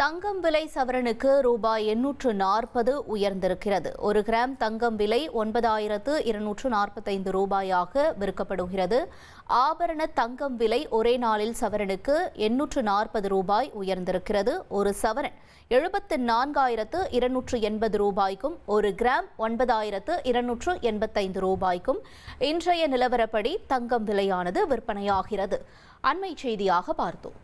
தங்கம் விலை சவரனுக்கு ரூபாய் 840 உயர்ந்திருக்கிறது. 1 கிராம் தங்கம் விலை 9,245 ரூபாயாக விற்கப்படுகிறது. ஆபரண தங்கம் விலை ஒரே நாளில் சவரனுக்கு 840 ரூபாய் உயர்ந்திருக்கிறது. ஒரு சவரன் 74,280 ரூபாய்க்கும் 1 கிராம் 9,285 ரூபாய்க்கும் இன்றைய நிலவரப்படி தங்கம் விலையானது விற்பனையாகிறது. அண்மை செய்தியாக பார்த்தோம்.